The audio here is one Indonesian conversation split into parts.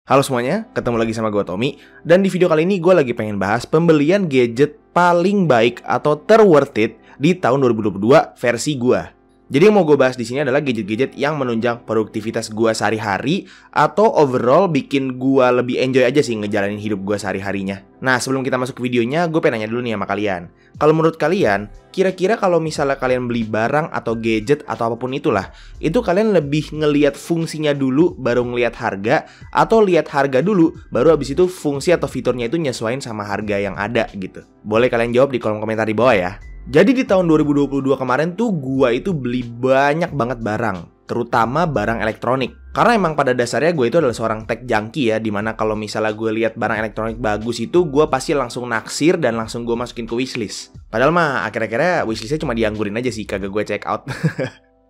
Halo semuanya, ketemu lagi sama gue Tommy. Dan di video kali ini gue lagi pengen bahas pembelian gadget paling baik atau terworth it di tahun 2022 versi gue. Jadi yang mau gue bahas di sini adalah gadget-gadget yang menunjang produktivitas gue sehari-hari atau overall bikin gue lebih enjoy aja sih ngejalanin hidup gue sehari-harinya. Nah, sebelum kita masuk ke videonya, gue pengen nanya dulu nih sama kalian. Kalau menurut kalian, kira-kira kalau misalnya kalian beli barang atau gadget atau apapun itulah, itu kalian lebih ngelihat fungsinya dulu baru ngelihat harga, atau lihat harga dulu baru abis itu fungsi atau fiturnya itu nyesuaiin sama harga yang ada gitu? Boleh kalian jawab di kolom komentar di bawah ya. Jadi di tahun 2022 kemarin tuh gua itu beli banyak banget barang, terutama barang elektronik. Karena emang pada dasarnya gue itu adalah seorang tech junkie ya, dimana kalau misalnya gue lihat barang elektronik bagus itu gue pasti langsung naksir dan langsung gue masukin ke wishlist. Padahal mah akhir-akhirnya wishlistnya cuma dianggurin aja sih, kagak gue check out.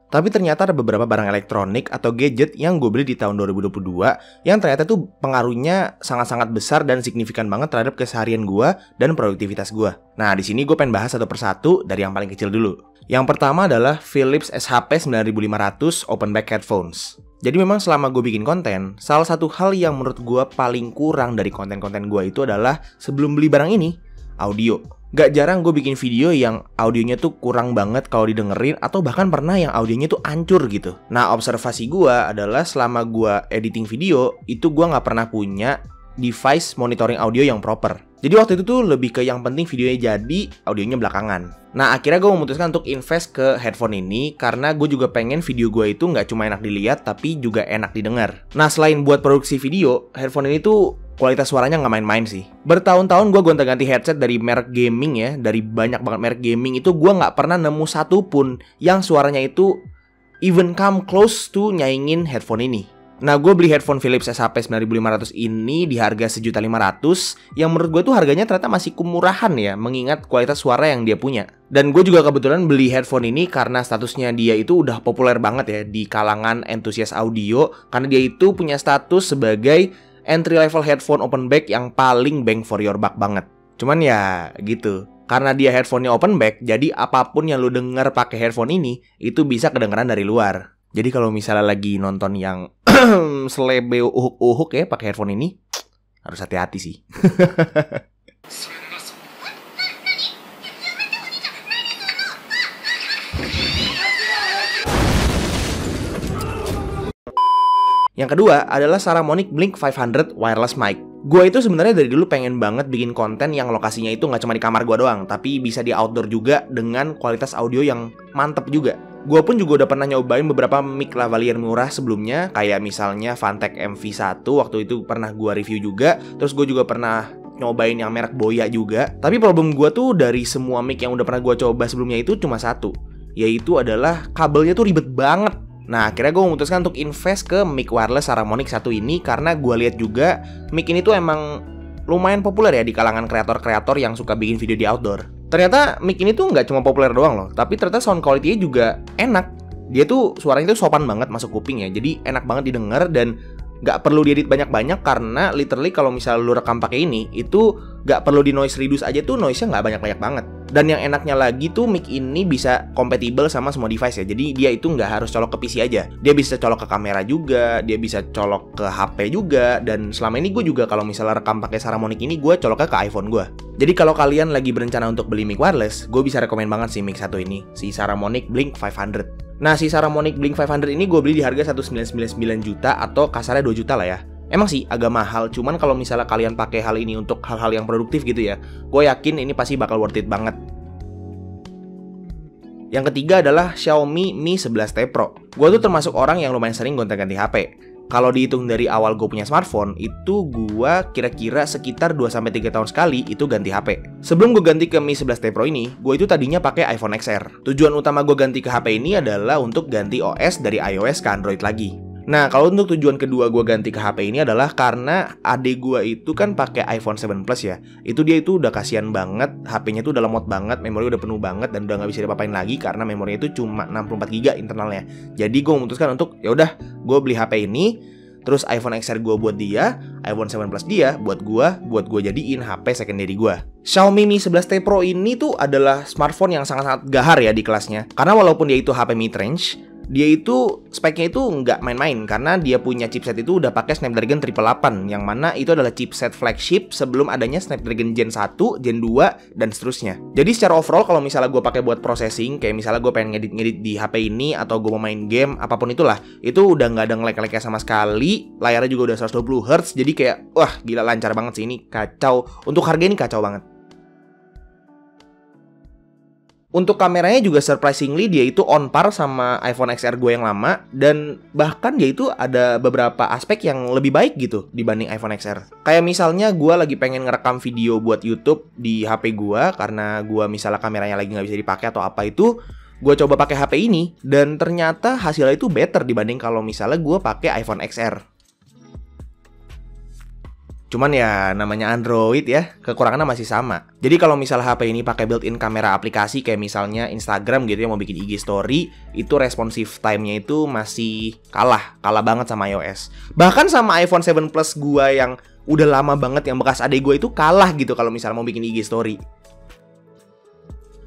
Tapi ternyata ada beberapa barang elektronik atau gadget yang gue beli di tahun 2022 yang ternyata tuh pengaruhnya sangat-sangat besar dan signifikan banget terhadap keseharian gue dan produktivitas gue. Nah, di sini gue pengen bahas satu persatu dari yang paling kecil dulu. Yang pertama adalah Philips SHP 9500 Open Back Headphones. Jadi memang selama gue bikin konten, salah satu hal yang menurut gue paling kurang dari konten-konten gue itu adalah sebelum beli barang ini, audio. Gak jarang gue bikin video yang audionya tuh kurang banget kalau didengerin, atau bahkan pernah yang audionya tuh hancur gitu. Nah, observasi gue adalah selama gue editing video, itu gue gak pernah punya device monitoring audio yang proper. Jadi waktu itu tuh lebih ke yang penting videonya jadi, audionya belakangan. Nah, akhirnya gue memutuskan untuk invest ke headphone ini karena gue juga pengen video gue itu nggak cuma enak dilihat tapi juga enak didengar. Nah, selain buat produksi video, headphone ini tuh kualitas suaranya nggak main-main sih. Bertahun-tahun gue gonta-ganti headset dari merek gaming ya, dari banyak banget merek gaming itu gue nggak pernah nemu satu pun yang suaranya itu even come close to nyaingin headphone ini. Nah, gue beli headphone Philips SHP 9500 ini di harga 1.500.000 yang menurut gue tuh harganya ternyata masih kemurahan ya, mengingat kualitas suara yang dia punya. Dan gue juga kebetulan beli headphone ini karena statusnya dia itu udah populer banget ya di kalangan entusias audio, karena dia itu punya status sebagai entry level headphone open back yang paling bang for your buck banget. Cuman ya gitu, karena dia headphone-nya open back, jadi apapun yang lu denger pakai headphone ini itu bisa kedengeran dari luar. Jadi kalau misalnya lagi nonton yang selebe uhuk-uhuk ya pakai headphone ini, harus hati-hati sih. Yang kedua adalah Saramonic Blink 500 wireless mic. Gue itu sebenarnya dari dulu pengen banget bikin konten yang lokasinya itu nggak cuma di kamar gue doang, tapi bisa di outdoor juga dengan kualitas audio yang mantep juga. Gue pun juga udah pernah nyobain beberapa mic lavalier murah sebelumnya, kayak misalnya Fantech MV1, waktu itu pernah gue review juga. Terus gue juga pernah nyobain yang merek Boya juga. Tapi problem gue tuh dari semua mic yang udah pernah gue coba sebelumnya itu cuma satu, yaitu adalah kabelnya tuh ribet banget. Nah, akhirnya gue memutuskan untuk invest ke mic wireless Saramonic 1 ini karena gue lihat juga mic ini tuh emang lumayan populer ya di kalangan kreator-kreator yang suka bikin video di outdoor. Ternyata mic ini tuh nggak cuma populer doang loh, tapi ternyata sound quality-nya juga enak. Dia tuh suaranya tuh sopan banget masuk kuping ya, jadi enak banget didengar dan nggak perlu diedit banyak-banyak karena literally kalau misalnya lu rekam pakai ini, itu nggak perlu di noise reduce aja tuh noise-nya nggak banyak-banyak banget. Dan yang enaknya lagi tuh mic ini bisa compatible sama semua device ya, jadi dia itu nggak harus colok ke PC aja. Dia bisa colok ke kamera juga, dia bisa colok ke HP juga, dan selama ini gue juga kalau misalnya rekam pakai Saramonic ini gue coloknya ke iPhone gue. Jadi kalau kalian lagi berencana untuk beli mic wireless, gue bisa rekomen banget sih mic satu ini, si Saramonic Blink 500. Nah, si Saramonic Blink 500 ini gue beli di harga 1.999 juta atau kasarnya 2 juta lah ya. Emang sih agak mahal, cuman kalau misalnya kalian pakai hal ini untuk hal-hal yang produktif gitu ya, gue yakin ini pasti bakal worth it banget. Yang ketiga adalah Xiaomi Mi 11T Pro. Gue tuh termasuk orang yang lumayan sering gonta-ganti HP. Kalau dihitung dari awal gue punya smartphone, itu gue kira-kira sekitar 2-3 tahun sekali itu ganti HP. Sebelum gue ganti ke Mi 11T Pro ini, gue itu tadinya pakai iPhone XR. Tujuan utama gue ganti ke HP ini adalah untuk ganti OS dari iOS ke Android lagi. Nah, kalau untuk tujuan kedua gue ganti ke HP ini adalah karena adik gue itu kan pakai iPhone 7 Plus ya. Itu dia itu udah kasihan banget, HP-nya tuh udah lemot banget, memori udah penuh banget dan udah nggak bisa diapa-apain lagi karena memorinya itu cuma 64 GB internalnya. Jadi gue memutuskan untuk ya udah, gue beli HP ini, terus iPhone XR gue buat dia, iPhone 7 Plus dia buat gue jadiin HP secondary gue. Xiaomi Mi 11T Pro ini tuh adalah smartphone yang sangat-sangat gahar ya di kelasnya. Karena walaupun dia itu HP mid-range, Dia itu speknya itu nggak main-main karena dia punya chipset itu udah pakai Snapdragon 888 yang mana itu adalah chipset flagship sebelum adanya Snapdragon Gen 1, Gen 2 dan seterusnya. Jadi secara overall kalau misalnya gue pakai buat processing, kayak misalnya gue pengen ngedit di HP ini atau gue mau main game apapun itulah, itu udah nggak ada nge-lag-lagnya sama sekali. Layarnya juga udah 120 Hz, jadi kayak wah gila lancar banget sih, ini kacau. Untuk harga ini kacau banget. Untuk kameranya juga surprisingly dia itu on par sama iPhone XR gue yang lama. Dan bahkan dia itu ada beberapa aspek yang lebih baik gitu dibanding iPhone XR. Kayak misalnya gue lagi pengen ngerekam video buat YouTube di HP gue, karena gue misalnya kameranya lagi nggak bisa dipakai atau apa itu, gue coba pakai HP ini dan ternyata hasilnya itu better dibanding kalau misalnya gue pakai iPhone XR. Cuman ya namanya Android ya, kekurangannya masih sama. Jadi kalau misalnya HP ini pakai built-in kamera aplikasi kayak misalnya Instagram gitu ya, mau bikin IG story, itu responsive time-nya itu masih kalah banget sama iOS. Bahkan sama iPhone 7 Plus gua yang udah lama banget, yang bekas adek gua itu kalah gitu kalau misalnya mau bikin IG story.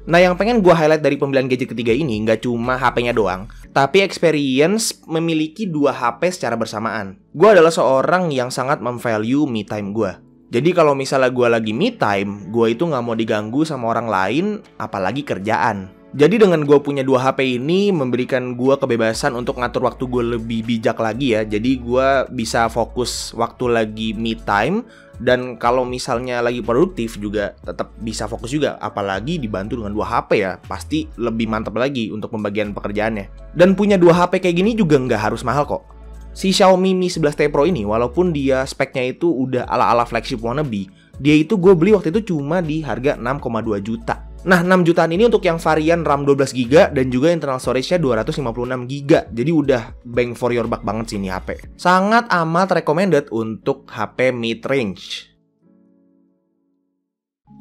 Nah, yang pengen gue highlight dari pembelian gadget ketiga ini nggak cuma HP-nya doang, tapi experience memiliki dua HP secara bersamaan. Gue adalah seorang yang sangat memvalue me time gue. Jadi kalau misalnya gue lagi me time, gue itu nggak mau diganggu sama orang lain, apalagi kerjaan. Jadi dengan gue punya dua HP ini memberikan gue kebebasan untuk ngatur waktu gue lebih bijak lagi ya. Jadi gue bisa fokus waktu lagi me time. Dan kalau misalnya lagi produktif juga tetap bisa fokus juga. Apalagi dibantu dengan dua HP ya, pasti lebih mantap lagi untuk pembagian pekerjaannya. Dan punya dua HP kayak gini juga nggak harus mahal kok. Si Xiaomi Mi 11T Pro ini walaupun dia speknya itu udah ala-ala flagship wannabe, dia itu gue beli waktu itu cuma di harga 6,2 juta. Nah, 6 jutaan ini untuk yang varian RAM 12GB dan juga internal storage-nya 256GB. Jadi udah bang for your buck banget sih ini HP. Sangat amat recommended untuk HP mid-range.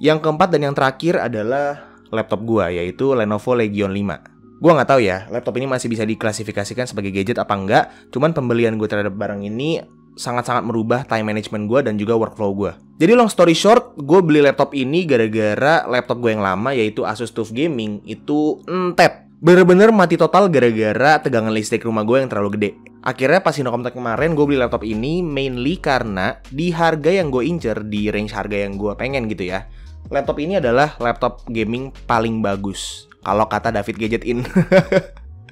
Yang keempat dan yang terakhir adalah laptop gua, yaitu Lenovo Legion 5. Gua nggak tahu ya, laptop ini masih bisa diklasifikasikan sebagai gadget apa enggak. Cuman pembelian gue terhadap barang ini sangat-sangat merubah time management gue dan juga workflow gue. Jadi long story short, gue beli laptop ini gara-gara laptop gue yang lama yaitu Asus TUF Gaming itu entep. Bener-bener mati total gara-gara tegangan listrik rumah gue yang terlalu gede. Akhirnya pas Indocomet kemarin gue beli laptop ini mainly karena di harga yang gue incer, di range harga yang gue pengen gitu ya. Laptop ini adalah laptop gaming paling bagus kalau kata David Gadget In.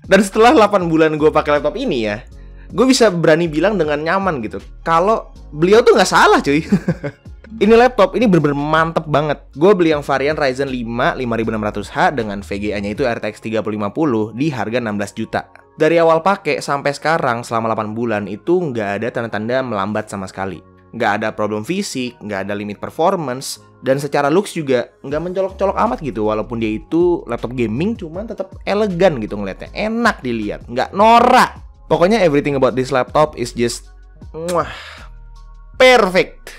Dan setelah 8 bulan gue pakai laptop ini ya, gue bisa berani bilang dengan nyaman gitu kalau beliau tuh nggak salah cuy. Ini laptop ini bener-bener mantep banget. Gue beli yang varian Ryzen 5 5600H dengan VGA-nya itu RTX 3050 di harga 16 juta. Dari awal pakai sampai sekarang selama 8 bulan itu nggak ada tanda-tanda melambat sama sekali. Nggak ada problem fisik, nggak ada limit performance, dan secara looks juga nggak mencolok-colok amat gitu. Walaupun dia itu laptop gaming, cuman tetap elegan gitu ngeliatnya, enak dilihat, nggak norak. Pokoknya everything about this laptop is just perfect.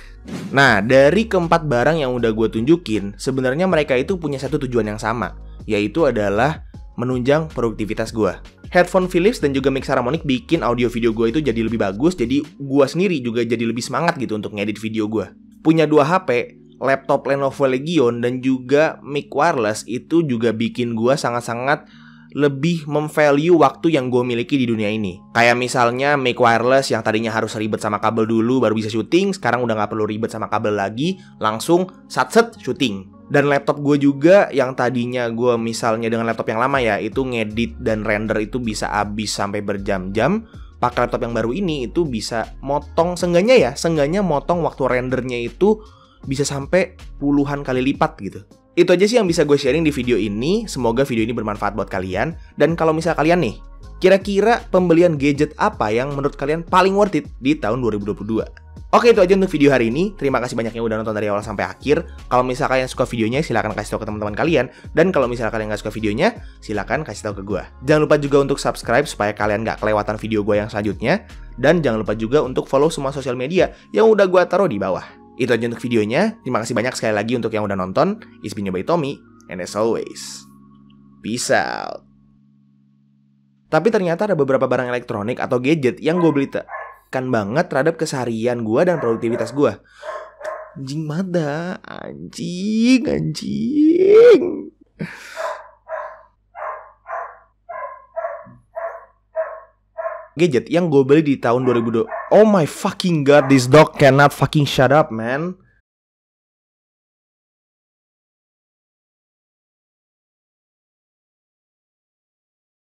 Nah, dari keempat barang yang udah gue tunjukin, sebenarnya mereka itu punya satu tujuan yang sama, yaitu adalah menunjang produktivitas gue. Headphone Philips dan juga mic Saramonic bikin audio video gue itu jadi lebih bagus, jadi gue sendiri juga jadi lebih semangat gitu untuk ngedit video gue. Punya dua HP, laptop Lenovo Legion dan juga mic wireless itu juga bikin gue sangat-sangat lebih memvalue waktu yang gue miliki di dunia ini. Kayak misalnya mic wireless yang tadinya harus ribet sama kabel dulu baru bisa syuting, sekarang udah gak perlu ribet sama kabel lagi, langsung sat-set syuting. Dan laptop gue juga yang tadinya gue misalnya dengan laptop yang lama ya, itu ngedit dan render itu bisa habis sampai berjam-jam. Pakai laptop yang baru ini itu bisa motong, seenggaknya motong waktu rendernya itu bisa sampai puluhan kali lipat gitu. Itu aja sih yang bisa gue sharing di video ini. Semoga video ini bermanfaat buat kalian. Dan kalau misalnya kalian nih, kira-kira pembelian gadget apa yang menurut kalian paling worth it di tahun 2022? Oke, itu aja untuk video hari ini. Terima kasih banyak yang udah nonton dari awal sampai akhir. Kalau misalnya kalian suka videonya, silahkan kasih tahu ke teman-teman kalian. Dan kalau misalnya kalian nggak suka videonya, silahkan kasih tahu ke gue. Jangan lupa juga untuk subscribe supaya kalian nggak kelewatan video gue yang selanjutnya. Dan jangan lupa juga untuk follow semua sosial media yang udah gue taruh di bawah. Itu aja untuk videonya. Terima kasih banyak sekali lagi untuk yang udah nonton. It's been your boy Tommy, and as always, peace out. Tapi ternyata ada beberapa barang elektronik atau gadget yang gue beli tekan banget terhadap keseharian gue dan produktivitas gue. Anjing mada, anjing. gadget yang gue beli di tahun 2002. Oh my fucking god, this dog cannot fucking shut up, man.